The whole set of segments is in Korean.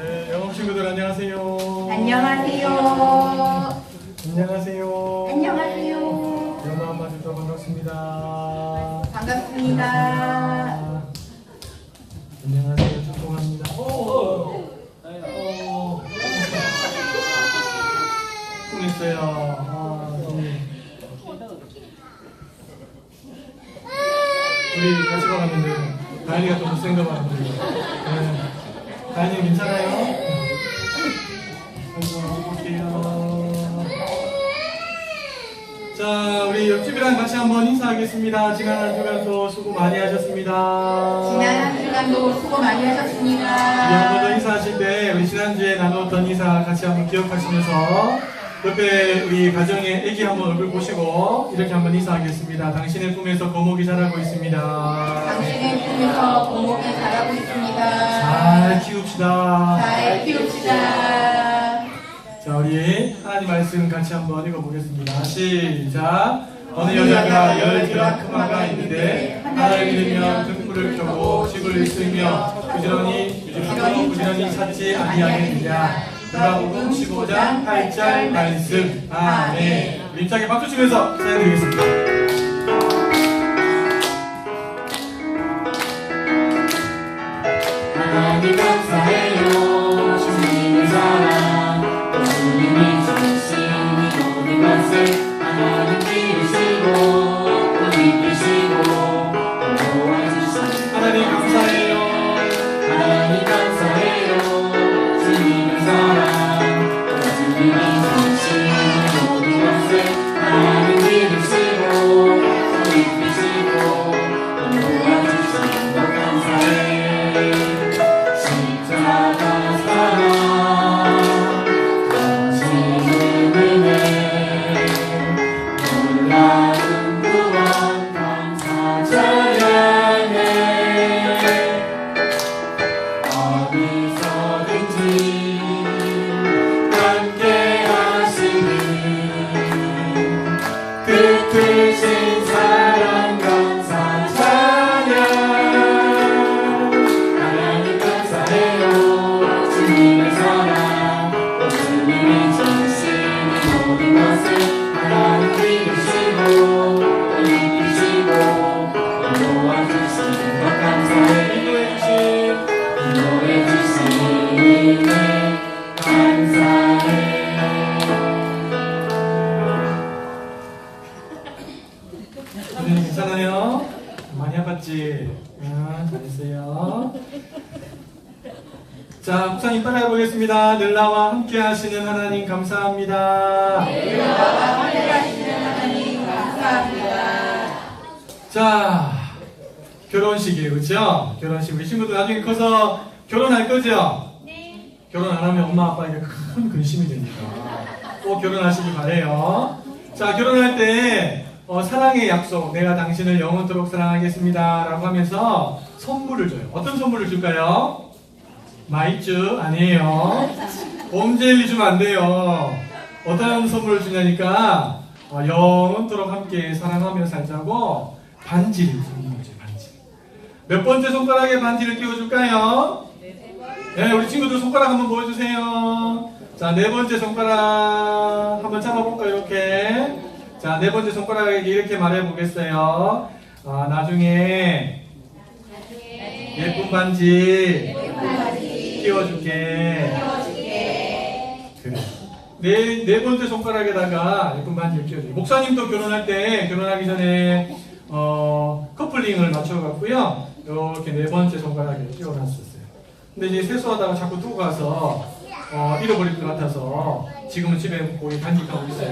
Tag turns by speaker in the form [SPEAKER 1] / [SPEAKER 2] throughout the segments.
[SPEAKER 1] 네, 영업 친구들 안녕하세요.
[SPEAKER 2] 안녕하세요.
[SPEAKER 1] 안녕하세요.
[SPEAKER 2] 안녕하세요.
[SPEAKER 1] 연어 한마디도 반갑습니다.
[SPEAKER 2] 반갑습니다.
[SPEAKER 1] 안녕하세요. 축복합니다. 수고했어요. 우리 같이 가봤는데 다현이가 좀 못생겨 봤는데 다현이 괜찮아요? 아이고 볼게요. 자, 우리 옆집이랑 같이 한번 인사하겠습니다. 지난 한 주간도 수고 많이 하셨습니다.
[SPEAKER 2] 지난 한 주간도 수고 많이
[SPEAKER 1] 우리
[SPEAKER 2] 하셨습니다.
[SPEAKER 1] 한 번 더 인사하실 때 우리 지난주에 나눴던 인사 같이 한번 기억하시면서 옆에 우리 가정의 애기 한번 얼굴 보시고 이렇게 한번 인사하겠습니다. 당신의 꿈에서 거목이 자라고 있습니다.
[SPEAKER 2] 당신의 꿈에서 공복이 자라고 있습니다.
[SPEAKER 1] 잘 키웁시다.
[SPEAKER 2] 잘 키웁시다.
[SPEAKER 1] 자, 우리 하나님 말씀 같이 한번 읽어보겠습니다. 시작. 어느 여자가 10드라크마가 있는데 하나를 믿으며 등불을 켜고 집을 있으며 부지런히 찾지 아니하겠느냐. 누가복음 15장 8절 말씀. 아멘. 힘차게 박수 치면서 사용드리겠습니다.
[SPEAKER 3] 하나님 감사해요. 주님의 사랑 주님이 주신 이 모든 것을 하나님 기르시고 또 입히시고 또 도와주신
[SPEAKER 1] 하나님 감사해요.
[SPEAKER 3] 하나님 감사해요. 주님의 사랑 주님이 주신 이 모든 것을 하나님 기르시고 또 입히시고 또 도와주신 것 감사해. 십자가 사랑 당신의 은혜 놀라운 구원 감사 찬양해. 어디서든지 함께 하시는 그 크신 사랑 감사 찬양. 하나님 감사해요. 주님의 사랑 또 주님이 주신 이 모든 것을 하나님 기르시고 또 입히시고 또 도와주신 것 감사해. 인도해 주신 감사해.
[SPEAKER 1] 선생님 괜찮아요? 많이 아팠지? 잘했어요. 자, 목사님 따라해 보겠습니다. 늘 나와 함께 하시는 하나님 감사합니다.
[SPEAKER 2] 늘 나와 함께 하시는 하나님 감사합니다.
[SPEAKER 1] 자, 결혼식이에요. 그렇죠? 결혼식. 우리 친구들 나중에 커서 결혼할 거죠?
[SPEAKER 2] 네.
[SPEAKER 1] 결혼 안 하면 엄마 아빠에게 큰 근심이 되니까 꼭 결혼하시기 바래요. 자, 결혼할 때 사랑의 약속, 내가 당신을 영원토록 사랑하겠습니다 라고 하면서 선물을 줘요. 어떤 선물을 줄까요? 마이쮸 아니에요. 봄젤리 주면 안 돼요. 어떤 선물을 주냐니까 영원토록 함께 사랑하며 살자고 반지를 주는 거죠. 반지. 몇 번째 손가락에 반지를 끼워줄까요? 네, 우리 친구들 손가락 한번 보여주세요. 자, 네 번째 손가락 한번 잡아볼까요? 이렇게. 자, 네 번째 손가락에게 이렇게 말해보겠어요. 나중에 예쁜 반지 끼워줄게. 그래. 네 번째 손가락에다가 예쁜 반지를 끼워줄게. 목사님도 결혼할 때, 결혼하기 전에 커플링을 맞춰갖고요. 이렇게 네 번째 손가락에 끼워놨었어요. 근데 이제 세수하다가 자꾸 두고 가서 잃어버릴 것 같아서 지금은 집에 거기 간직하고 있어요.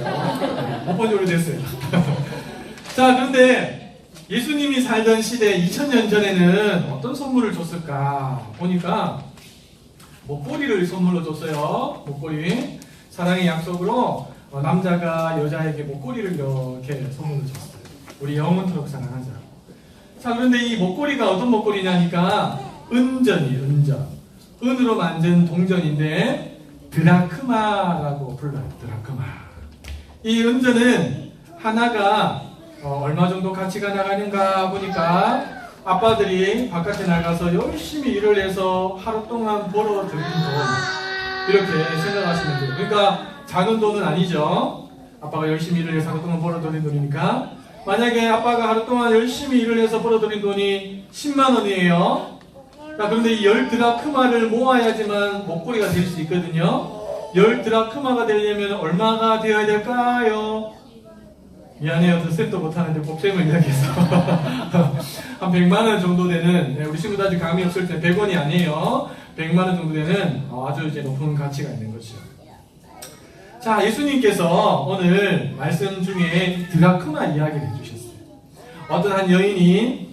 [SPEAKER 1] 못 본 지 오래됐어요. 자, 그런데 예수님이 살던 시대 2000년 전에는 어떤 선물을 줬을까 보니까 목걸이를 선물로 줬어요. 목걸이. 사랑의 약속으로 남자가 여자에게 목걸이를 이렇게 선물로 줬어요. 우리 영원토록 사랑하자. 자, 그런데 이 목걸이가 어떤 목걸이냐니까 은전이에요. 은전. 은으로 만든 동전인데 드라크마라고 불러요. 드라크마. 이 은전은 하나가 얼마 정도 가치가 나가는가 보니까 아빠들이 바깥에 나가서 열심히 일을 해서 하루 동안 벌어들인 돈, 이렇게 생각하시면 돼요. 그러니까 작은 돈은 아니죠. 아빠가 열심히 일을 해서 하루 동안 벌어들인 돈이니까. 만약에 아빠가 하루 동안 열심히 일을 해서 벌어들인 돈이 10만 원이에요. 자, 그런데 이 10드라크마를 모아야지만 목걸이가 될 수 있거든요. 10드라크마가 되려면 얼마가 되어야 될까요? 미안해요. 저 쌤도 못하는데 곱셈을 이야기해서 한 100만원 정도 되는, 우리 친구들 아직 감이 없을 때 100원이 아니에요. 100만원 정도 되는 아주 이제 높은 가치가 있는 거죠. 자, 예수님께서 오늘 말씀 중에 드라크마 이야기를 해주셨어요. 어떤 한 여인이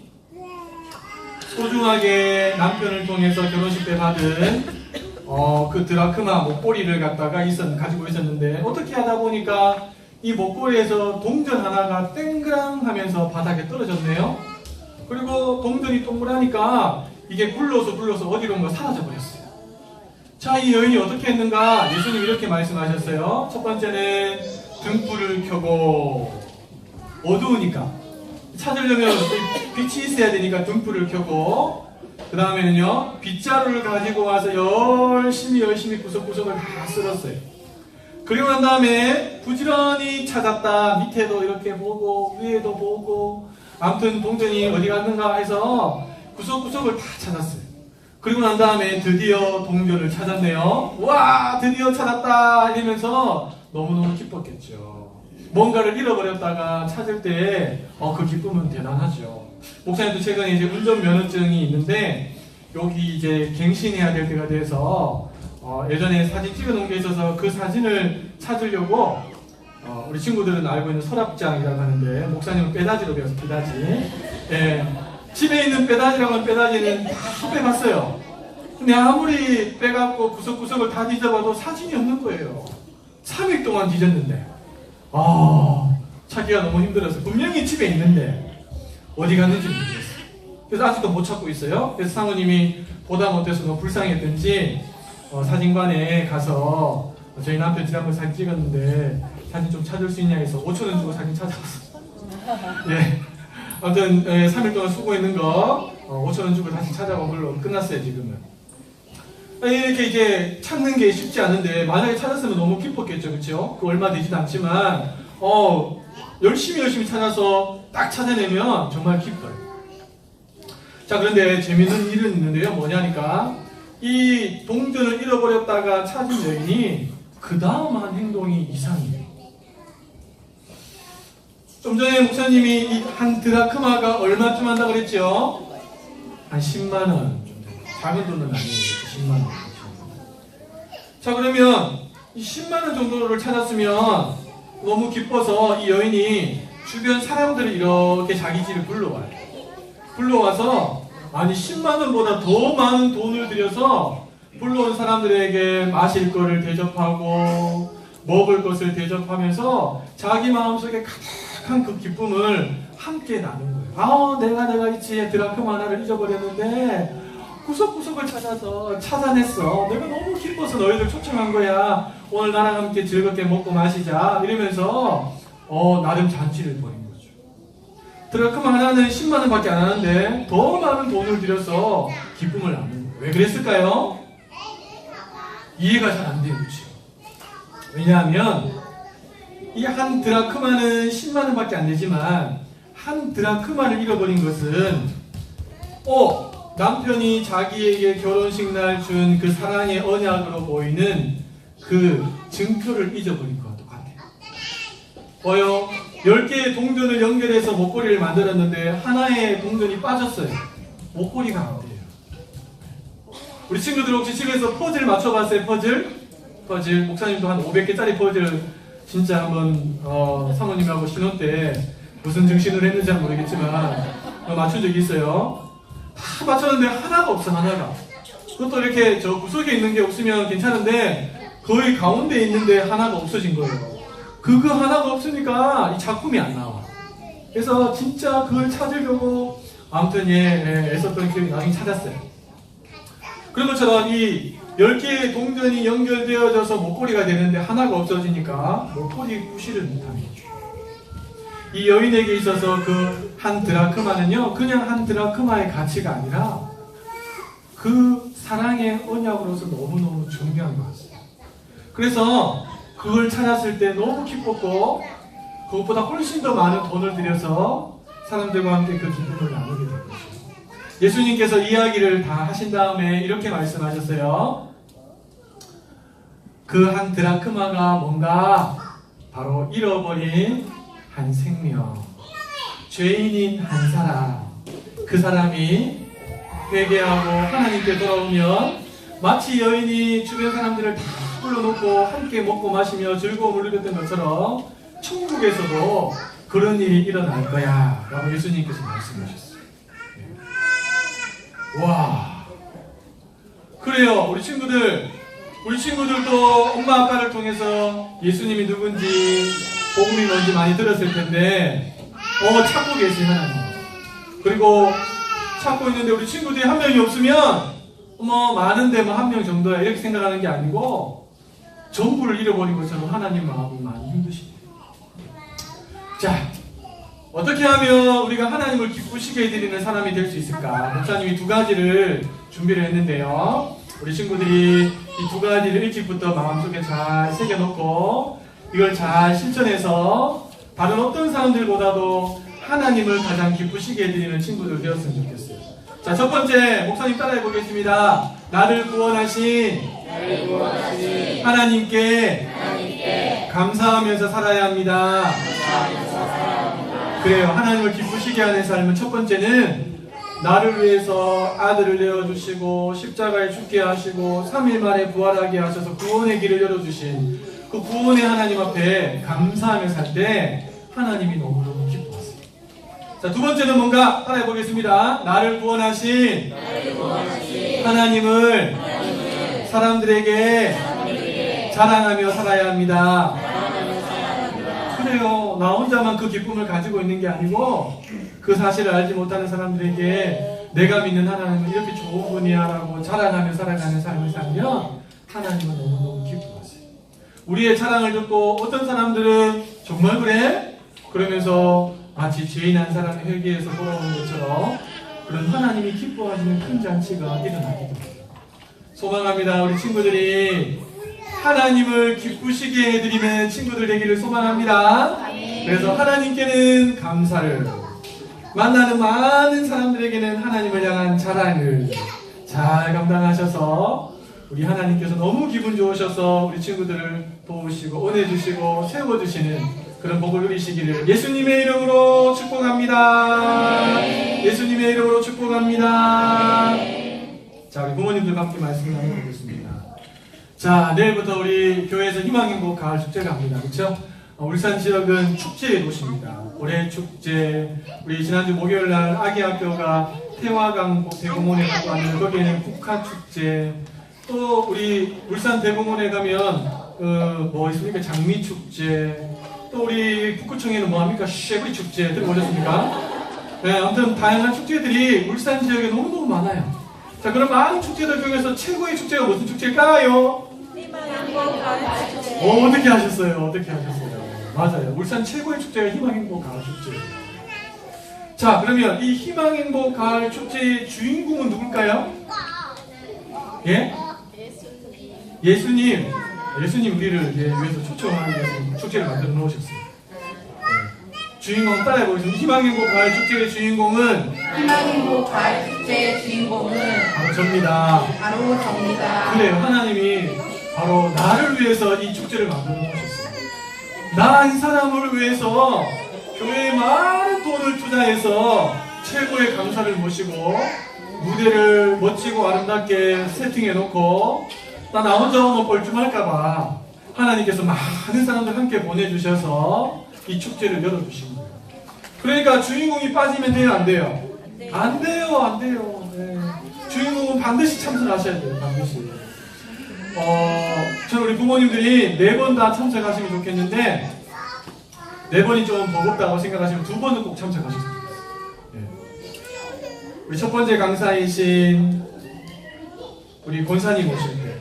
[SPEAKER 1] 소중하게 남편을 통해서 결혼식 때 받은 그 드라크마 목걸이를 갖다가 가지고 있었는데, 어떻게 하다 보니까 이 목걸이에서 동전 하나가 땡그랑 하면서 바닥에 떨어졌네요. 그리고 동전이 동그라니까 이게 굴러서 어디론가 사라져 버렸어요. 자, 이 여인이 어떻게 했는가? 예수님 이렇게 말씀하셨어요. 첫 번째는 등불을 켜고, 어두우니까 찾으려면 빛이 있어야 되니까 등불을 켜고, 그 다음에는요, 빗자루를 가지고 와서 열심히 구석구석을 다 쓸었어요. 그리고 난 다음에 부지런히 찾았다. 밑에도 이렇게 보고 위에도 보고, 아무튼 동전이 어디 갔는가 해서 구석구석을 다 찾았어요. 그리고 난 다음에 드디어 동전을 찾았네요. 와, 드디어 찾았다 이러면서 너무너무 기뻤겠죠. 뭔가를 잃어버렸다가 찾을 때 그 기쁨은 대단하죠. 목사님도 최근에 이제 운전면허증이 있는데, 여기 이제 갱신해야 될 때가 돼서 예전에 사진 찍어놓은 게 있어서 그 사진을 찾으려고, 우리 친구들은 알고 있는 서랍장이라고 하는데, 목사님은 빼다지로 배워서 빼다지. 예, 집에 있는 빼다지라고 하는 빼다지는 다 빼봤어요. 근데 아무리 빼갖고 구석구석을 다 뒤져봐도 사진이 없는 거예요. 3일 동안 뒤졌는데 찾기가 너무 힘들어서, 분명히 집에 있는데 어디 갔는지 모르겠어요. 그래서 아직도 못 찾고 있어요. 그래서 사모님이 보다 못해서 너무 불쌍했던지 사진관에 가서 저희 남편 지난번 사진 찍었는데 사진 좀 찾을 수 있냐 해서 5,000원 주고 사진 찾아왔어요. 예. 아무튼 3일 동안 수고했는 거 5,000원 주고 다시 찾아온 걸로 끝났어요. 지금은 이렇게 이제 찾는 게 쉽지 않은데, 만약에 찾았으면 너무 기뻤겠죠. 그렇죠? 그 얼마 되지도 않지만 열심히 찾아서 딱 찾아내면 정말 기뻐요. 자, 그런데 재밌는 일은 있는데요. 뭐냐니까, 이 동전을 잃어버렸다가 찾은 여인이 그 다음 한 행동이 이상해요. 좀 전에 목사님이 이 한 드라크마가 얼마쯤 한다고 그랬죠? 한 10만원 좀 돼요. 작은 돈은 아니에요. 10만원. 자, 그러면 이 10만원 정도를 찾았으면 너무 기뻐서 이 여인이 주변 사람들을 이렇게 자기 집에 불러와요. 불러와서, 아니 10만원보다 더 많은 돈을 들여서 불러온 사람들에게 마실 거를 대접하고 먹을 것을 대접하면서 자기 마음속에 가득한 그 기쁨을 함께 나눈 거예요. 내가 이 집에 드라크마 하나를 잊어버렸는데 구석구석을 찾아서 찾아냈어. 내가 너무 기뻐서 너희들 초청한 거야. 오늘 나랑 함께 즐겁게 먹고 마시자. 이러면서 나름 잔치를 벌인 거죠. 드라크마 하나는 10만원 밖에 안 하는데 더 많은 돈을 들여서 기쁨을 나누는 거예요. 왜 그랬을까요? 이해가 잘 안 돼요. 그렇죠? 왜냐하면 이 한 드라크마는 10만원 밖에 안 되지만, 한 드라크마를 잃어버린 것은 남편이 자기에게 결혼식 날 준 그 사랑의 언약으로 보이는 그 증표를 잊어버린 것과 똑같아요. 10개의 동전을 연결해서 목걸이를 만들었는데 하나의 동전이 빠졌어요. 목걸이가 안 돼요. 우리 친구들 혹시 집에서 퍼즐 맞춰봤어요? 퍼즐? 목사님도 한 500개짜리 퍼즐 진짜 한번 사모님하고 신혼 때 무슨 증신을 했는지 모르겠지만 맞춘 적이 있어요. 다 맞췄는데 하나가 없어. 하나가. 그것도 이렇게 저 구석에 있는 게 없으면 괜찮은데 거의 가운데 있는데 하나가 없어진 거예요. 그거 하나가 없으니까 이 작품이 안 나와. 그래서 진짜 그걸 찾으려고 아무튼 애썼던 기억이 나중에 찾았어요. 그런 것처럼 이 10개의 동전이 연결되어져서 목걸이가 되는데 하나가 없어지니까 목걸이 구실을 못하는 거죠. 이 여인에게 있어서 그 한 드라크마는요, 그냥 한 드라크마의 가치가 아니라 그 사랑의 언약으로서 너무너무 중요한 거였어요. 그래서 그걸 찾았을 때 너무 기뻤고, 그것보다 훨씬 더 많은 돈을 들여서 사람들과 함께 그 기쁨을 나누게 된 거죠. 예수님께서 이야기를 다 하신 다음에 이렇게 말씀하셨어요. 그 한 드라크마가 뭔가 바로 잃어버린 한 생명, 죄인인 한 사람, 그 사람이 회개하고 하나님께 돌아오면 마치 여인이 주변 사람들을 다 불러놓고 함께 먹고 마시며 즐거움을 누렸던 것처럼 천국에서도 그런 일이 일어날 거야 라고 예수님께서 말씀하셨어요. 와, 그래요. 우리 친구들도 엄마 아빠를 통해서 예수님이 누군지 복음이 뭔지 많이 들었을 텐데 찾고 계신 하나님, 그리고 찾고 있는데 우리 친구들이 한 명이 없으면 많은데 한 명 정도야 이렇게 생각하는 게 아니고 전부를 잃어버린 것처럼 하나님 마음이 많이 힘드십니다. 자, 어떻게 하면 우리가 하나님을 기쁘시게 해드리는 사람이 될 수 있을까? 목사님이 두 가지를 준비를 했는데요. 우리 친구들이 이 두 가지를 일찍부터 마음속에 잘 새겨놓고 이걸 잘 실천해서 다른 어떤 사람들보다도 하나님을 가장 기쁘시게 해드리는 친구들 되었으면 좋겠어요. 자, 첫 번째, 목사님 따라해 보겠습니다. 나를 구원하신 하나님께 감사하면서 살아야 합니다. 그래요. 하나님을 기쁘시게 하는 삶은 첫 번째는 나를 위해서 아들을 내어주시고 십자가에 죽게 하시고 3일 만에 부활하게 하셔서 구원의 길을 열어주신 그 구원의 하나님 앞에 감사하며 살 때 하나님이 너무너무 기뻐하세요. 자, 두 번째는 뭔가 따라해 보겠습니다. 나를 구원하신 하나님을 사람들에게 자랑하며 살아야 합니다. 그래요. 나 혼자만 그 기쁨을 가지고 있는 게 아니고 그 사실을 알지 못하는 사람들에게 내가 믿는 하나님은 이렇게 좋은 분이야 라고 자랑하며 살아가는 삶을 살면 하나님은 너무너무 기뻐하세요. 우리의 자랑을 듣고 어떤 사람들은 정말 그래? 그러면서 마치 죄인 한 사람이 회개해서 돌아오는 것처럼 그런 하나님이 기뻐하시는 큰 잔치가 일어나기도 합니다. 소망합니다. 우리 친구들이 하나님을 기쁘시게 해드리는 친구들 되기를 소망합니다. 그래서 하나님께는 감사를, 만나는 많은 사람들에게는 하나님을 향한 자랑을 잘 감당하셔서 우리 하나님께서 너무 기분 좋으셔서 우리 친구들을 도우시고 은혜주시고 세워주시는 그런 복을 누리시기를 예수님의 이름으로 축복합니다. 예수님의 이름으로 축복합니다. 자, 우리 부모님들과 함께 말씀 나눠보겠습니다. 자, 내일부터 우리 교회에서 희망행복 가을 축제를 합니다. 그렇죠? 울산 지역은 축제의 도시입니다. 올해 축제, 우리 지난주 목요일날 아기학교가 태화강 대공원에 가고 왔는데 거기에는 국화축제, 또 우리 울산 대공원에 가면 뭐 있습니까? 장미축제, 또 우리 북구청에는 뭐합니까? 쉐브리 축제 들어보셨습니까? 네, 아무튼 다양한 축제들이 울산 지역에 너무너무 많아요. 자, 그럼 많은 축제들 중에서 최고의 축제가 무슨 축제일까요? 어떻게 하셨어요? 어떻게 하셨어요? 맞아요. 울산 최고의 축제가 희망행복 가을 축제예요. 자, 그러면 이 희망행복 가을 축제의 주인공은 누굴까요? 예? 예수님. 예수님 우리를 위해서 초청하기 위해서 축제를 만들어 놓으셨어요. 주인공 따라해 보겠습니다. 희망행복 가을 축제의 주인공은
[SPEAKER 2] 희망행복 가을 축제의 주인공은
[SPEAKER 1] 바로 접니다.
[SPEAKER 2] 바로 접니다.
[SPEAKER 1] 그래요. 하나님이 바로 나를 위해서 이 축제를 만들어 놓으셨어요. 나 한 사람을 위해서 교회에 많은 돈을 투자해서 최고의 강사를 모시고 무대를 멋지고 아름답게 세팅해 놓고 나 혼자 오면 뻘쭘할까봐 하나님께서 많은 사람들 함께 보내주셔서 이 축제를 열어주신 거예요. 그러니까 주인공이 빠지면 돼요, 안 돼요? 안 돼요, 안 돼요. 네. 주인공은 반드시 참석하셔야 돼요, 반드시. 저는 우리 부모님들이 4번 다 참석하시면 좋겠는데 4번이 좀 버겁다고 생각하시면 2번은 꼭 참석하셨으면 좋겠어요. 네. 우리 첫 번째 강사이신 우리 권사님 오실 때,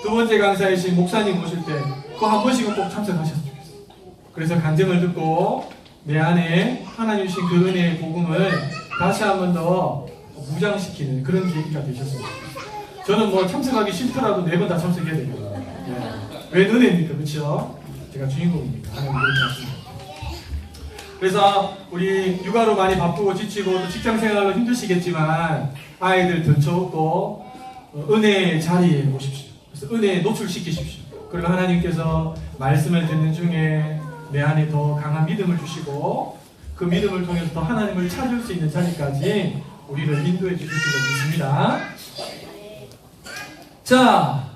[SPEAKER 1] 두 번째 강사이신 목사님 오실 때 그거 한 번씩은 꼭 참석하셨으면 좋겠어요. 그래서 간증을 듣고 내 안에 하나님 주신 그 은혜의 복음을 다시 한 번 더 무장시키는 그런 계기가 되셨습니다. 저는 뭐 참석하기 싫더라도 4번 다 참석해야 되거든요. 네. 왜 은혜입니까? 그렇죠? 제가 주인공이니까 하나님 그렇게 하십니다. 그래서 우리 육아로 많이 바쁘고 지치고 또 직장생활로 힘드시겠지만 아이들 등쳐업고 은혜의 자리에 오십시오. 그래서 은혜에 노출시키십시오. 그리고 하나님께서 말씀을 듣는 중에 내 안에 더 강한 믿음을 주시고 그 믿음을 통해서 더 하나님을 찾을 수 있는 자리까지 우리를 인도해 주실 줄 믿습니다. 자,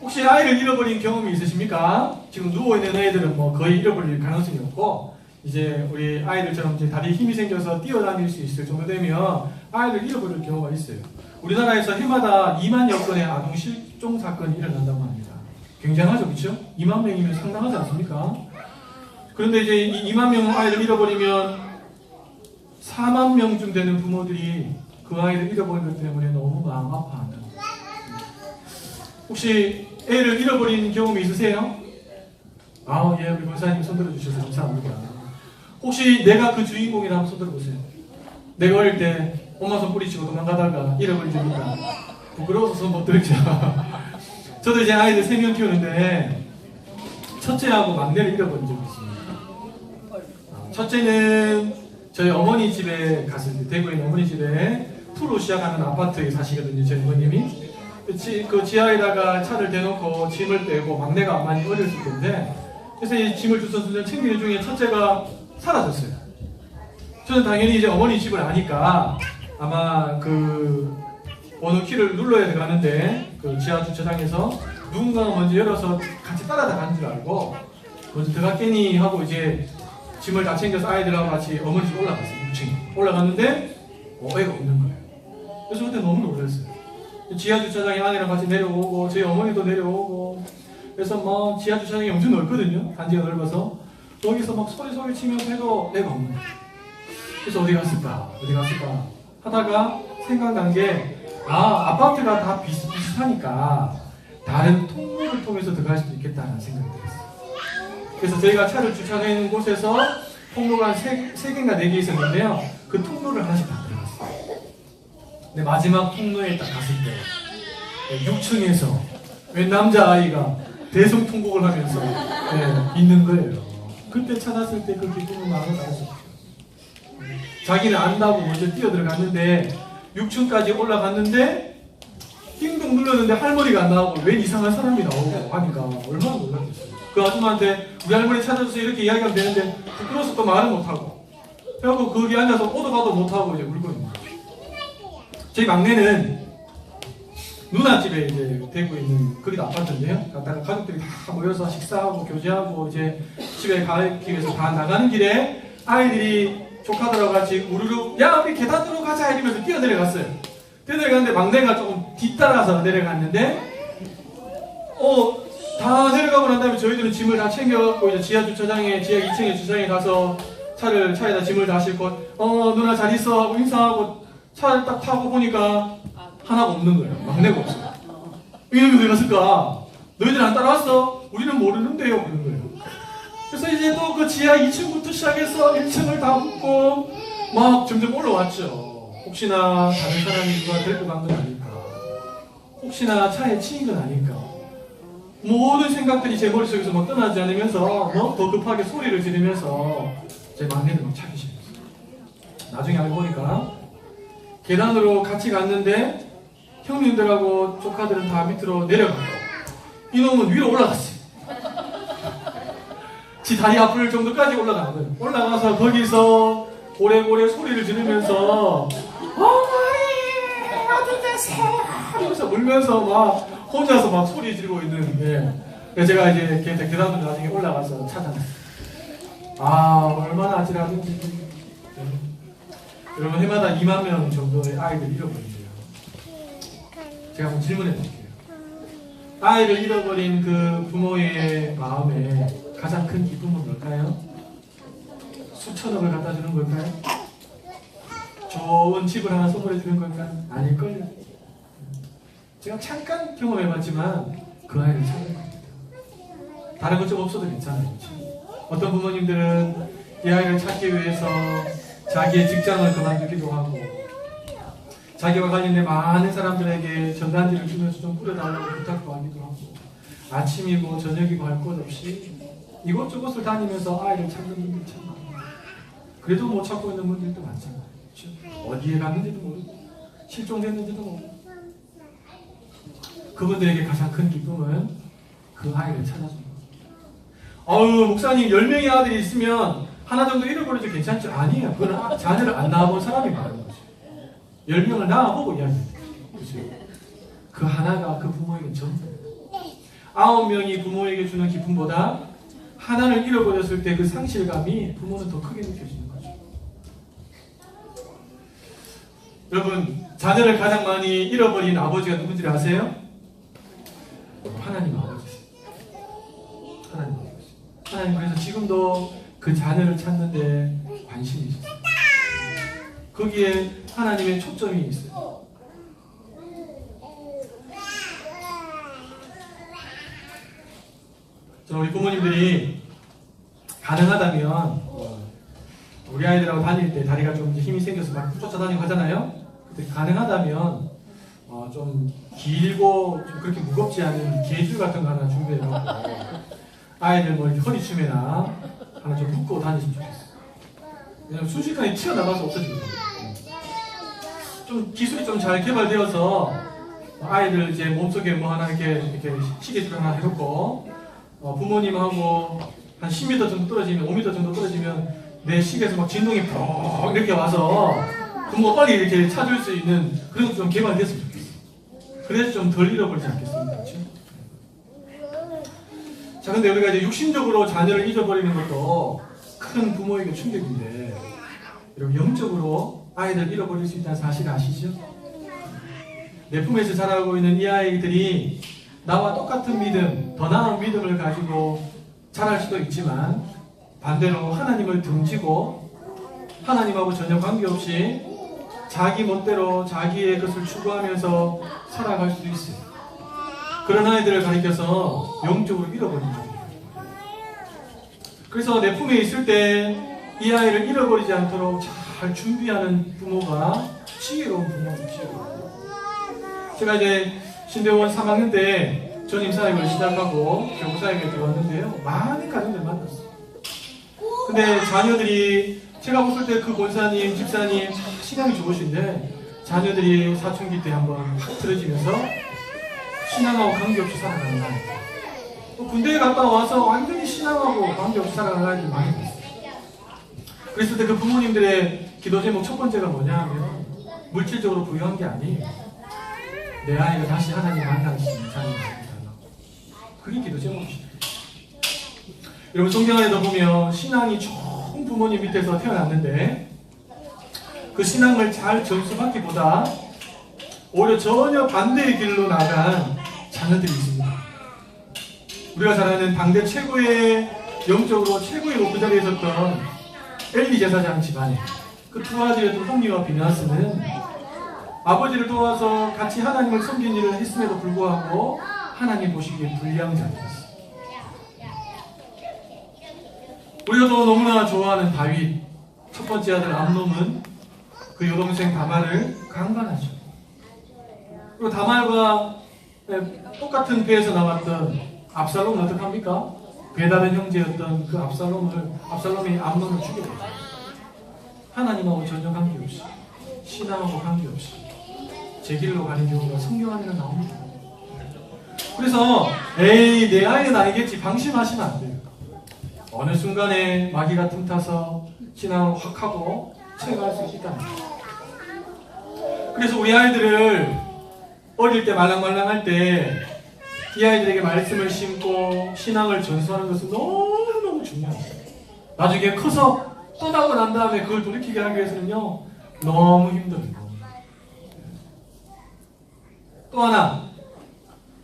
[SPEAKER 1] 혹시 아이를 잃어버린 경험이 있으십니까? 지금 누워있는 애들은 뭐 거의 잃어버릴 가능성이 없고 이제 우리 아이들처럼 이제 다리에 힘이 생겨서 뛰어다닐 수 있을 정도 되면 아이를 잃어버릴 경우가 있어요. 우리나라에서 해마다 2만여 건의 아동 실종 사건이 일어난다고 합니다. 굉장하죠, 그렇죠? 2만 명이면 상당하지 않습니까? 그런데 이제 이 2만 명 아이를 잃어버리면 4만 명쯤 되는 부모들이 그 아이를 잃어버린 것 때문에 너무 마음 아파한다. 혹시 애를 잃어버린 경험이 있으세요? 아, 예, 우리 권사님 손들어 주셔서 감사합니다. 혹시 내가 그 주인공이라 한번 손들어 보세요. 내가 어릴 때 엄마 손 뿌리치고 도망가다가 잃어버린 적 있다. 부끄러워서 손 못 들었죠. 저도 이제 아이들 3명 키우는데 첫째하고 막내를 잃어버린 적이 있습니다. 첫째는 저희 어머니 집에 갔을 때, 대구에 있는 어머니 집에 프로 시작하는 아파트에 사시거든요, 저희 어머님이. 그 지하에다가 차를 대놓고 짐을 빼고 막내가 많이 어렸을 텐데, 그래서 이 짐을 주워서 챙기는 중에 첫째가 사라졌어요. 저는 당연히 이제 어머니 집을 아니까 아마 그 번호 키를 눌러야 들어가는데 그 지하 주차장에서 누군가가 먼저 열어서 같이 따라가는 줄 알고 먼저 들어갔겠니 하고 이제 짐을 다 챙겨서 아이들하고 같이 어머니 집 올라갔어요. 6층 올라갔는데 애가 없는 거예요. 그래서 그때 너무 놀랐어요. 지하 주차장에 아내랑 같이 내려오고 저희 어머니도 내려오고 그래서 뭐 지하 주차장이 엄청 넓거든요. 단지가 넓어서 거기서 막 소리 치면서 해도 애가 없는 거예요. 그래서 어디 갔을까 하다가 생각난 게 아파트가 다 비슷하니까 다른 통로를 통해서 들어갈 수도 있겠다는 생각이 들었어요. 그래서 저희가 차를 주차하는 곳에서 통로가 한 3개인가 4개 있었는데요. 그 통로를 하나씩 다 들어갔어요. 근데 마지막 통로에 딱 갔을 때 6층에서 웬 남자아이가 대성통곡을 하면서 있는 거예요. 그때 찾았을 때 그 기쁨은 마음을 알 수 없죠. 자기는 안다고 먼저 뛰어들어갔는데 6층까지 올라갔는데 띵동 눌렀는데 할머니가 안 나오고 웬 이상한 사람이 나오고 하니까 얼마나 놀랐겠어요. 그 아줌마한테 우리 할머니 찾아줘서 이렇게 이야기하면 되는데 부끄러워서 또 말을 못하고 그래갖고 거기 앉아서 오도 가도 못하고 이제 울고 있는 거예요. 저희 막내는 누나 집에 이제 대구에 있는 거기도 아파트인데요. 갔다가 가족들이 다 모여서 식사하고 교제하고 이제 집에 가기 위해서 다 나가는 길에 아이들이 조카들하고 같이 우르르 야 우리 계단으로 가자 이러면서 뛰어내려갔어요. 뛰어내려갔는데 막내가 조금 뒤따라서 내려갔는데 다 내려가고 난 다음에 저희들은 짐을 다 챙겨갖고 이제 지하 2층에 주차장에 가서 차에다 짐을 다 싣고 누나 잘 있어 하고 인사하고 차를 딱 타고 보니까 하나가 없는 거예요. 막내가 없어요. 이놈이 어디 갔을까? 너희들 안 따라왔어? 우리는 모르는데요. 그런 거예요. 그래서 이제 또 그 지하 2층부터 시작해서 1층을 다 훑고 막 점점 올라왔죠. 혹시나 다른 사람이 누가 데리고 간 건 아닐까? 혹시나 차에 치인 건 아닐까? 모든 생각들이 제 머릿속에서 막 떠나지 않으면서 더 급하게 소리를 지르면서 제 막내를 막 찾기 시작했어요. 나중에 알고 보니까 계단으로 같이 갔는데 형님들하고 조카들은 다 밑으로 내려가고 이놈은 위로 올라갔어요. 지 다리 아플 정도까지 올라가는 거예요. 올라가서 거기서 고래고래 소리를 지르면서 어머니 어디 계세요? 하면서 울면서 막 혼자서 막 소리 지르고 있는 그래서 제가 이제 계단으로 나중에 올라가서 찾아냈어요. 얼마나 아찔하든지 여러분 해마다 2만 명 정도의 아이들 잃어버린대요. 제가 한번 질문해 볼게요. 아이를 잃어버린 그 부모의 마음에 가장 큰 기쁨은 뭘까요? 수천억을 갖다 주는 걸까요? 좋은 집을 하나 선물해 주는 걸까요? 아닐걸요. 제가 잠깐 경험해봤지만 그 아이를 찾을 겁니다. 다른 것 좀 없어도 괜찮아요. 어떤 부모님들은 이 아이를 찾기 위해서 자기의 직장을 그만두기도 하고 자기와 관련된 많은 사람들에게 전단지를 주면서 좀 뿌려달라고 부탁도 하기도 하고 아침이고 저녁이고 할 것 없이 이곳저곳을 다니면서 아이를 찾는 분들이 참 많아요. 그래도 못 찾고 있는 분들도 많잖아요. 그렇죠? 어디에 갔는지도 모르고 실종됐는지도 모르고 그분들에게 가장 큰 기쁨은 그 아이를 찾아주는 거예요. 목사님 10명의 아들이 있으면 하나 정도 잃어버려도 괜찮죠? 아니에요. 그건 자녀를 안 낳아본 사람이 말하는 거죠. 10명을 낳아보고 이야기해요. 그렇죠? 그 하나가 그 부모에게 전부예요. 9명이 부모에게 주는 기쁨보다 하나를 잃어버렸을 때 그 상실감이 부모는 더 크게 느껴지는 거죠. 여러분, 자녀를 가장 많이 잃어버린 아버지가 누군지 아세요? 하나님 아버지세요. 하나님 아버지. 하나님 그래서 지금도 그 자녀를 찾는데 관심이 있어요. 거기에 하나님의 초점이 있어요. 우리 부모님들이 가능하다면 우리 아이들하고 다닐 때 다리가 좀 힘이 생겨서 막 쫓아다니고 하잖아요. 근데 가능하다면 좀 길고 좀 그렇게 무겁지 않은 계줄 같은 거 하나 준비해놓고 아이들 뭐 이렇게 허리춤에나 하나 좀 묶고 다니시면 좋겠어요. 왜냐면 순식간에 튀어나가서 없어지거든요. 좀 기술이 좀 잘 개발되어서 아이들 이제 몸속에 뭐 하나 이렇게 시계줄 하나 해놓고 부모님하고 한 10m 정도 떨어지면 5m 정도 떨어지면 내 시계에서 막 진동이 푹 이렇게 와서 부모가 빨리 이렇게 찾을 수 있는 그런 것도 좀 개발됐으면 좋겠어요. 그래서 좀 덜 잃어버리지 않겠습니까? 그렇죠? 자, 근데 우리가 이제 육신적으로 자녀를 잊어버리는 것도 큰 부모에게 충격인데 여러분 영적으로 아이들 잃어버릴 수 있다는 사실 아시죠? 내 품에서 자라고 있는 이 아이들이 나와 똑같은 믿음, 더 나은 믿음을 가지고 자랄 수도 있지만 반대로 하나님을 등지고 하나님하고 전혀 관계없이 자기 멋대로 자기의 것을 추구하면서 살아갈 수도 있어요. 그런 아이들을 가리켜서 영적으로 잃어버린 거예요. 그래서 내 품에 있을 때 이 아이를 잃어버리지 않도록 잘 준비하는 부모가 지혜로운 부모이죠. 제가 이제 신대원 3학년 때 전임 사역을 시작하고 교부 사역에 들어왔는데요. 많은 가정들 만났어요. 근데 자녀들이 제가 봤을 때 그 권사님, 집사님 신앙이 좋으신데 자녀들이 사춘기 때 한번 확 틀어지면서 신앙하고 관계없이 살아가는 아이들, 또 군대에 갔다 와서 완전히 신앙하고 관계없이 살아가는 아이들이 많이 있어요. 그랬을 때 그 부모님들의 기도 제목 첫 번째가 뭐냐 하면 물질적으로 부유한 게 아니에요. 내 아이가 다시 하나님 만날 수 있는 자녀가 되달라고. 그게 기도 제목이시죠. 여러분 성경 안에도 보면 신앙이 좋은 부모님 밑에서 태어났는데 그 신앙을 잘 전수받기보다 오히려 전혀 반대의 길로 나간 자녀들이 있습니다. 우리가 잘 아는 당대 최고의 영적으로 최고의 높은 자리에 있었던 엘리 제사장 집안에 그 두 아들이었던 홈리와 비나스는 아버지를 도와서 같이 하나님을 섬긴 일을 했음에도 불구하고 하나님 보시기에 불리한 자들이었어요. 우리가 또 너무나 좋아하는 다윗, 첫 번째 아들 암논은 그 여동생 다말을 강간하죠. 그리고 다말과 똑같은 배에서 나왔던 압살롬은 어떡합니까? 배다른 형제였던 그 압살롬이 암논을 죽여버렸어요. 하나님하고 전혀 관계없이, 신앙하고 관계없이 제 길로 가는 경우가 성경 안에는 나옵니다. 그래서 에이 내 아이는 아니겠지 방심하시면 안 돼요. 어느 순간에 마귀가 틈타서 신앙을 확 하고 채갈 수 있다는 거예요. 그래서 우리 아이들을 어릴 때 말랑말랑할 때 이 아이들에게 말씀을 심고 신앙을 전수하는 것은 너무너무 중요합니다. 나중에 커서 떠나고 난 다음에 그걸 돌이키게 하기 위해서는요 너무 힘들어요. 또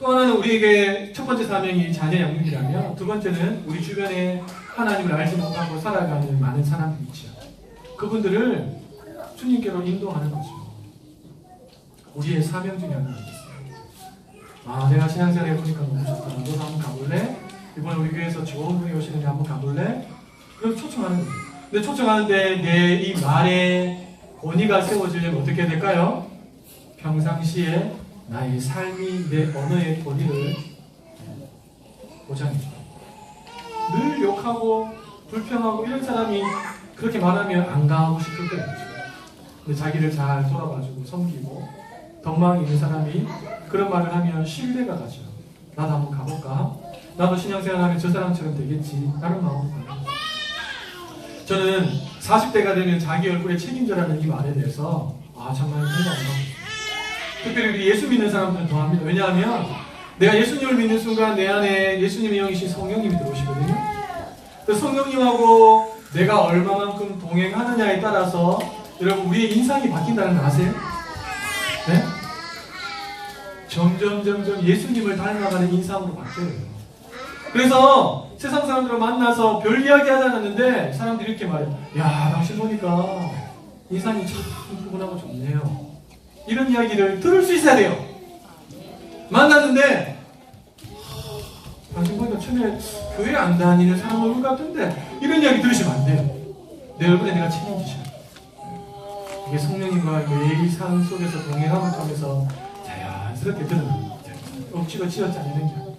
[SPEAKER 1] 하나는 우리에게 첫 번째 사명이 자녀 양육이라면 두 번째는 우리 주변에 하나님을 알지 못하고 살아가는 많은 사람들이 있죠. 그분들을 주님께로 인도하는 거죠. 우리의 사명 중에 하나가 있어요. 내가 신앙생활 해보니까 너무 좋다. 너도 한번 가볼래? 이번에 우리 교회에서 좋은 분이 오시는데 한번 가볼래? 그럼 초청하는 거예요. 근데 초청하는데 내 이 말에 권위가 세워지려면 어떻게 해야 될까요? 평상시에 나의 삶이 내 언어의 권위를 보장해줘. 늘 욕하고 불평하고 이런 사람이 그렇게 말하면 안 가고 싶을 거예요. 근데 자기를 잘 돌아봐주고 섬기고 덕망이 있는 사람이 그런 말을 하면 신뢰가 가죠. 나도 한번 가볼까? 나도 신앙생활하면 저 사람처럼 되겠지. 다른 마음으로 가요. 저는 40대가 되면 자기 얼굴에 책임져라는 이 말에 대해서 정말 생각합니다. 특별히 우리 예수 믿는 사람들은 더 합니다. 왜냐하면 내가 예수님을 믿는 순간 내 안에 예수님의 영이신 성령님이 들어오시거든요. 그 성령님하고 내가 얼마만큼 동행하느냐에 따라서 여러분 우리의 인상이 바뀐다는 거 아세요? 네? 점점 예수님을 닮아가는 인상으로 바뀌어요. 그래서 세상 사람들을 만나서 별 이야기 하지 않았는데 사람들이 이렇게 말해요. 야, 당신 보니까 인상이 참 푸근하고 좋네요. 이런 이야기를 들을 수 있어야 돼요. 만났는데 당신 보니까 처음에 교회 안 다니는 사람 얼굴 같은데 이런 이야기 들으시면 안 돼요. 내 얼굴에 내가 책임지셔야 돼요. 이게 성령님과 매일 삶 속에서 동행함을 통해서 자연스럽게 드러납니다. 억지로 지어지 않는 게 아니에요.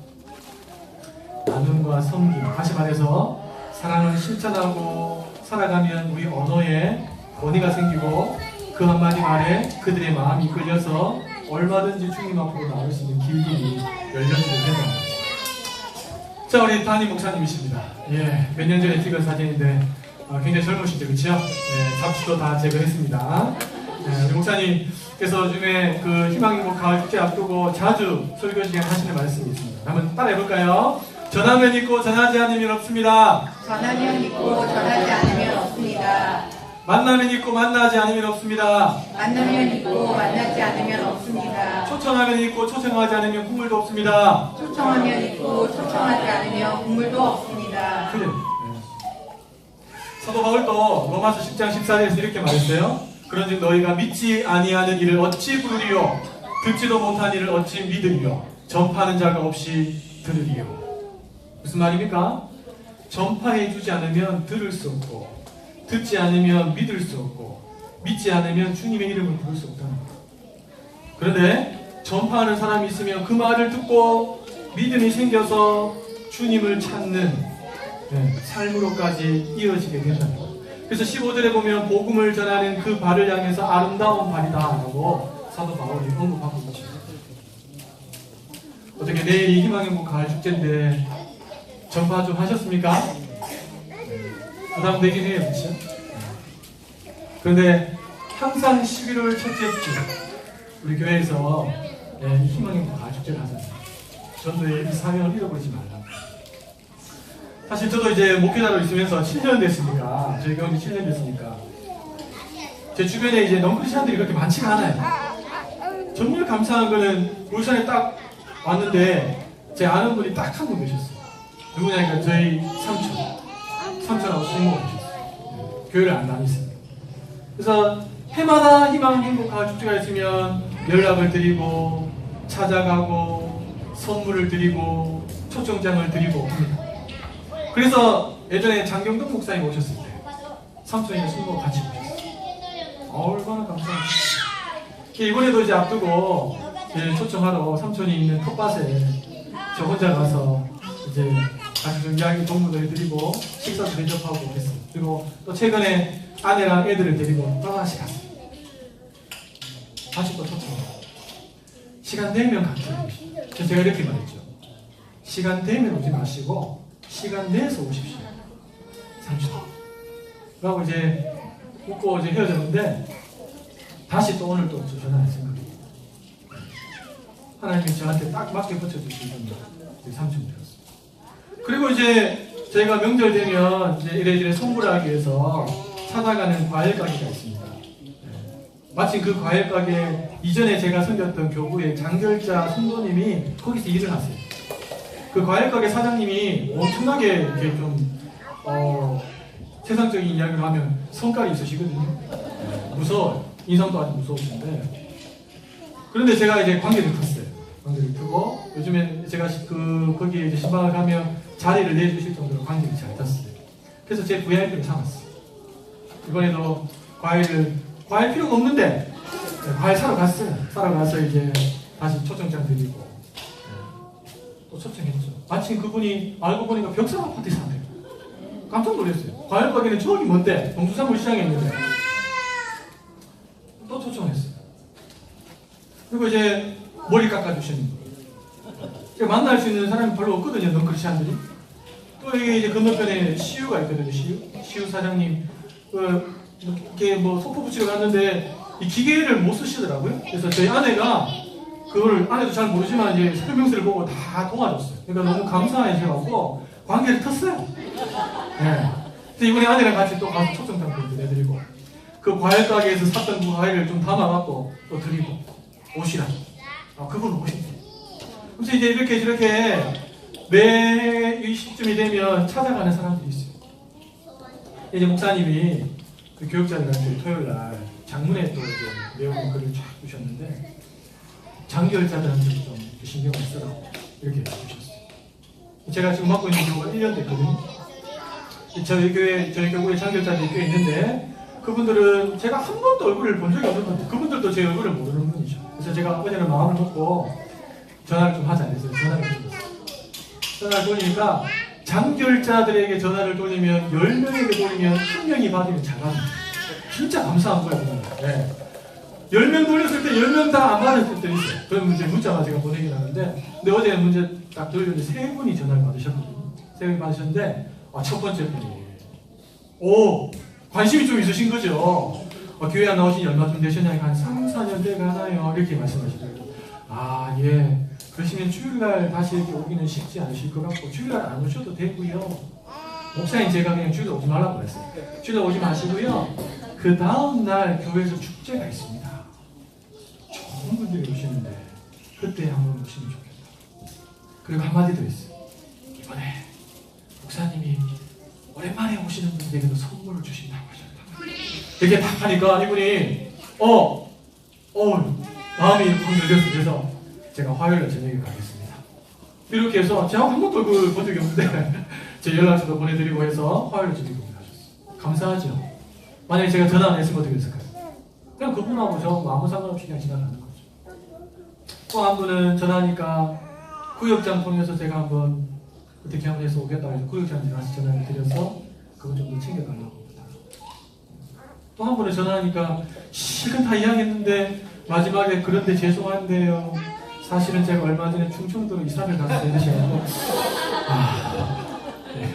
[SPEAKER 1] 나눔과 섬김, 다시 말해서 사랑을 실천하고 살아가면 우리 언어에 권위가 생기고 그 한마디 말에 그들의 마음이 끌려서 얼마든지 주님 앞으로 나올 수 있는 길들이 열려지게 된다. 자, 우리 담임 목사님이십니다. 몇 년 전에 찍은 사진인데 굉장히 젊으시죠, 그렇죠? 잡지도 다 제거했습니다. 우리 목사님께서 요즘에 그 희망행복 가을 축제 앞두고 자주 설교 시간 하시는 말씀이 있습니다. 한번 따라해 볼까요? 전하면 있고 전하지 않으면 없습니다.
[SPEAKER 2] 전하면 있고 전하지 않으면 없습니다.
[SPEAKER 1] 만나면 있고 만나지 않으면 없습니다.
[SPEAKER 2] 만나면 있고 만나지 않으면 없습니다.
[SPEAKER 1] 초청하면 있고 초청하지 않으면 국물도 없습니다.
[SPEAKER 2] 초청하면 있고 초청하지 않으면 국물도 없습니다.
[SPEAKER 1] 그래. 사도 바울도 로마서 10장 14절에서 이렇게 말했어요. 그런즉 너희가 믿지 아니하는 일을 어찌 부르리요? 듣지도 못한 일을 어찌 믿으리요? 전파하는 자가 없이 들으리요? 무슨 말입니까? 전파해주지 않으면 들을 수 없고 듣지 않으면 믿을 수 없고 믿지 않으면 주님의 이름을 부를 수 없다는 거예요. 그런데 전파하는 사람이 있으면 그 말을 듣고 믿음이 생겨서 주님을 찾는 삶으로까지 이어지게 된다는 거예요. 그래서 15절에 보면 복음을 전하는 그 발을 향해서 아름다운 발이다 라고 사도 바울이 언급하고 있죠. 어떻게 내일이 희망행복 가을 축제인데 전파 좀 하셨습니까? 부담되긴 해요, 그렇죠? 그런데 항상 11월 첫째 주 우리 교회에서 희망행복 가을 축제를 하잖아요. 전도의 이 사명을 잃어버리지 말라고. 사실 저도 이제 목회자로 있으면서 7년 됐으니까, 저희 교회 7년 됐으니까 제 주변에 이제 넌크리스천들이 그렇게 많지가 않아요. 정말 감사한 거는 울산에 딱 왔는데 제 아는 분이 딱 한 분 계셨어요. 누구냐니까 저희 삼촌하고 숙모가 계셨어요. 교회를 안 다녔습니다. 그래서 해마다 희망 행복한 축제가 있으면 연락을 드리고 찾아가고 선물을 드리고 초청장을 드리고 합니다. 그래서 예전에 장경동 목사님 오셨을 때 삼촌이랑 숙모가 같이 오셨어요. 얼마나 감사합니다. 이번에도 이제 앞두고 초청하러 삼촌이 있는 텃밭에 저 혼자 가서 이제 같이 좀 이야기 공부도 해드리고 식사도 대접하고 했어요. 그리고 또 최근에 아내랑 애들을 데리고 또 다시 갔어요. 다시 또 초청하고 시간 되면 같아요. 제가 이렇게 말했죠. 시간 되면 오지 마시고 시간 내서 오십시오. 삼촌. 그러고 이제 웃고 이제 헤어졌는데 다시 또 오늘 또 전화할 생각입니다. 하나님이 저한테 딱 맞게 붙여주신 우리 삼촌이었어요. 그리고 이제 저희가 명절 되면 이제 이래저래 선물하기 위해서 찾아가는 과일 가게가 있습니다. 마침 그 과일 가게 이전에 제가 섬겼던 교구의 장결자 성도님이 거기서 일을 하세요. 그 과일 가게 사장님이 엄청나게 이렇게 좀 세상적인 이야기를 하면 성깔이 있으시거든요. 무서워요. 인성도 아주 무서우신데 그런데 제가 이제 관계를 탔어요. 관계를 트고 요즘에 제가 거기에 이제 신방을 가면 자리를 내주실 정도로 관계를 잘 탔어요. 그래서 제 VIP를 삼았어요. 이번에도 과일 필요가 없는데 과일 사러 갔어요. 사러 가서 이제 다시 초청장 드리고 또 초청했죠. 마침 그분이 알고 보니까 벽상 아파트 사네요. 깜짝 놀랐어요. 과일 가게는 저기 뭔데 동수산물 시장에 있는데 또 초청했어요. 그리고 이제 머리 깎아주시는 거예요. 제가 만날 수 있는 사람이 별로 없거든요. 넝크리스찬들이. 또 이게 이제 건너편에 시우가 있거든요. 시우 사장님 이렇게 뭐 소포 붙이러 갔는데 이 기계를 못 쓰시더라고요. 그래서 저희 아내가 그걸 아내도 잘 모르지만 이제 설명서를 보고 다 도와줬어요. 그러니까 너무 감사해져갖고 관계를 텄어요. 네. 그래서 이번에 아내랑 같이 또 가서 초청장도 내드리고 그 과일 가게에서 샀던 그 과일을 좀 담아갖고 또 드리고 옷이랑 그건 옷이죠. 그래서 이제 이렇게 저렇게 매 이 시점이 되면 찾아가는 사람들이 있어요. 이제 목사님이 그 교육자들한테 토요일 날 장문에 또 이제 내용 글을 쫙 주셨는데 장기열자들한테 좀 신경을 쓰라고 이렇게 주셨어요. 제가 지금 맡고 있는 교우가 1년 됐거든요. 저희 교구에 장기열자들이 꽤 있는데 그분들은 제가 한 번도 얼굴을 본 적이 없는 건데 그분들도 제 얼굴을 모르는 분이죠. 그래서 제가 어제는 마음을 먹고 전화를 좀 하자 해서 전화를 드렸어요. 전화를 돌리니까 장결자들에게 전화를 돌리면 10명에게 돌리면 1명이 받으면 잘합니다. 진짜 감사한 거예요. 네. 10명 돌렸을 때 10명 다 안 받았을 때도 있어요. 그럼 이제 문자가 제가 보내긴 하는데 근데 어제 문제 딱 돌렸는데 3분이 전화를 받으셨거든요. 3분이 받으셨는데 첫 번째 분이 관심이 좀 있으신 거죠. 교회 안 나오신 지 얼마 좀 되셨냐니까 한 3, 4년 돼가나요? 이렇게 말씀하시더라고요. 예. 그러시면 주일날 다시 이렇게 오기는 쉽지 않으실 것 같고 주일날 안 오셔도 되고요. 목사님 제가 그냥 주일날 오지 말라고 그랬어요. 주일날 오지 마시고요. 그 다음날 교회에서 축제가 있습니다. 좋은 분들이 오시는데 그때 한번 오시면 좋겠다. 그리고 한마디 더 있어요. 이번에 목사님이 오랜만에 오시는 분들에게도 선물을 주신다고 하셨다. 이렇게 딱 하니까 이분이 마음이 확 열렸어요. 그래서 제가 화요일에 저녁에 가겠습니다. 이렇게 해서 제가 한 번도 그걸 본 적이 없는데 제 연락처도 보내드리고 해서 화요일에 저녁에 가셨어요. 감사하죠. 만약에 제가 전화 안 했으면 어떻게 됐을까요? 그냥 그분하고 저 아무 상관없이 그냥 지나가는 거죠. 또 한 분은 전화하니까 구역장 통해서 제가 한번 어떻게 한번 해서 오겠다고 해서 구역장한테 다시 전화를 드려서 그거 좀 더 챙겨달라고 합니다. 또 한 분은 전화하니까 실컷 다 이야기했는데 마지막에 그런데 죄송한데요. 사실은 제가 얼마 전에 충청도로 이사를 가서 이러셔가지고 네.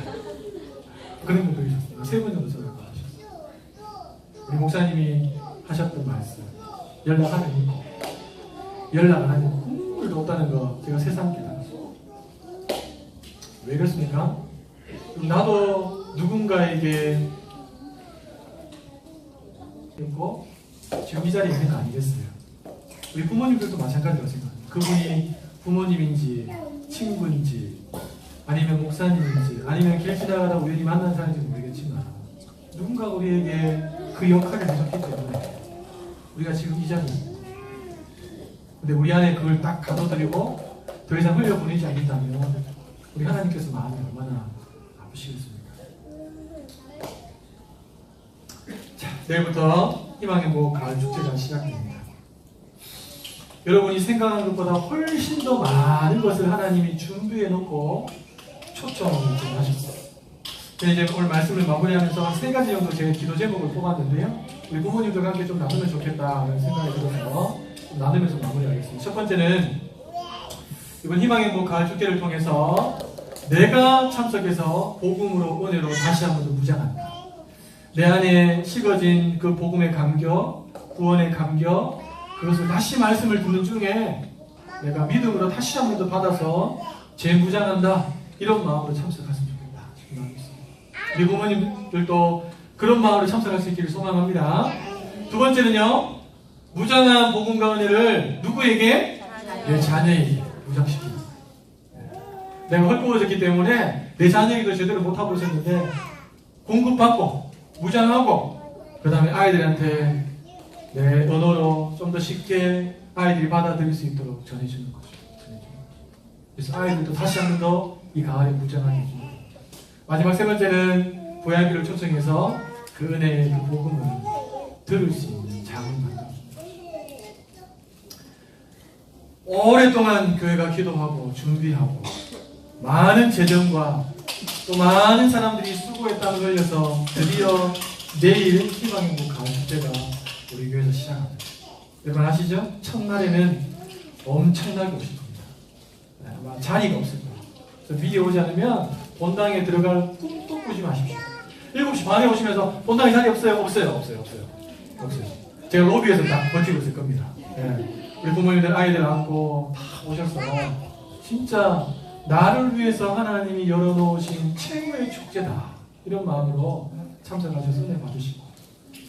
[SPEAKER 1] 그런 분들이 있었어요. 3분 정도 전화를 받으셨어요. 우리 목사님이 하셨던 말씀 연락 안 하니까 연락 안 하니까 꿈물도 없다는 거 제가 새삼 깨달았어요. 왜 그렇습니까? 나도 누군가에게 있고 지금 이 자리에 있는 거 아니겠어요? 우리 부모님들도 마찬가지라고 생각합니다. 그분이 부모님인지 친구인지 아니면 목사님인지 아니면 길 지나가다 우연히 만난 사람인지 모르겠지만 누군가 우리에게 그 역할을 해줬기 때문에 우리가 지금 이 자리에 있습니다. 근데 우리 안에 그걸 딱 가둬드리고 더 이상 흘려보내지 않는다면 우리 하나님께서 마음이 얼마나 아프시겠습니까? 자, 내일부터 희망의 목 가을 축제가 시작됩니다. 여러분이 생각하는 것보다 훨씬 더 많은 것을 하나님이 준비해 놓고 초청을 좀 하셨어요. 이제 오늘 말씀을 마무리하면서 한 3가지 정도 제가 기도 제목을 뽑았는데요. 우리 부모님들과 함께 좀 나누면 좋겠다는 생각이 들어서 좀 나누면서 마무리하겠습니다. 첫 번째는 이번 희망의 목 가을 축제를 통해서 내가 참석해서 복음으로 은혜로 다시 한번 더 무장한다. 내 안에 식어진 그 복음의 감격, 구원의 감격, 그것을 다시 말씀을 듣는 중에 내가 믿음으로 다시 한 번 더 받아서 재무장한다. 이런 마음으로 참석했으면 좋겠다. 싶은 마음이 있습니다. 우리 부모님들도 그런 마음으로 참석할 수 있기를 소망합니다. 두 번째는요. 무장한 복음과 은혜를 누구에게? 내 자녀에게 무장시킵니다. 내가 헐거워졌기 때문에 내 자녀에게도 제대로 못하고 있었는데 공급받고 무장하고 그 다음에 아이들한테 내 언어로 좀 더 쉽게 아이들이 받아들일 수 있도록 전해주는 거죠. 그래서 아이들도 다시 한 번 더 이 가을에 무장하게 해줍니다. 마지막 3번째는 VIP를 초청해서 그 은혜의 그 복음을 들을 수 있는 장을 만듭니다. 오랫동안 교회가 기도하고 준비하고 많은 재정과 또 많은 사람들이 수고에 땀을 흘려서 드디어 내일 희망행복 가을축제가 우리 교회에서 시작합니다. 여러분 아시죠? 첫날에는 엄청나게 오실 겁니다. 아마 자리가 없을 거예요. 그래서 미리 오지 않으면 본당에 들어갈 꿈도 꾸지 마십시오. 7시 반에 오시면서 본당에 자리 없어요? 없어요. 제가 로비에서 딱 버티고 있을 겁니다. 예. 우리 부모님들 아이들 안고 다 오셔서 진짜 나를 위해서 하나님이 열어놓으신 최고의 축제다 이런 마음으로 참석하셔서 은혜 받으시고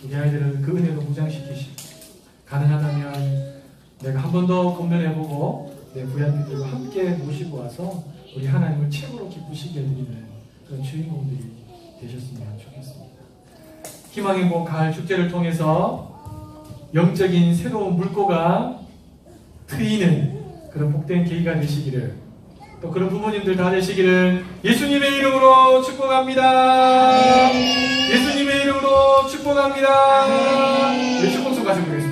[SPEAKER 1] 우리 아이들을 그 은혜로 무장시키시고 가능하다면 내가 한 번 더 건면해보고 내 부모님들과 함께 모시고 와서 우리 하나님을 최고로 기쁘시게 해드리는 그런 주인공들이 되셨으면 좋겠습니다. 희망행복 가을 축제를 통해서 영적인 새로운 물꼬가 트이는 그런 복된 계기가 되시기를 또 그런 부모님들 다 되시기를 예수님의 이름으로 축복합니다. 예수님의 이름으로 축복합니다. 우리 축복송 가시고 계세요.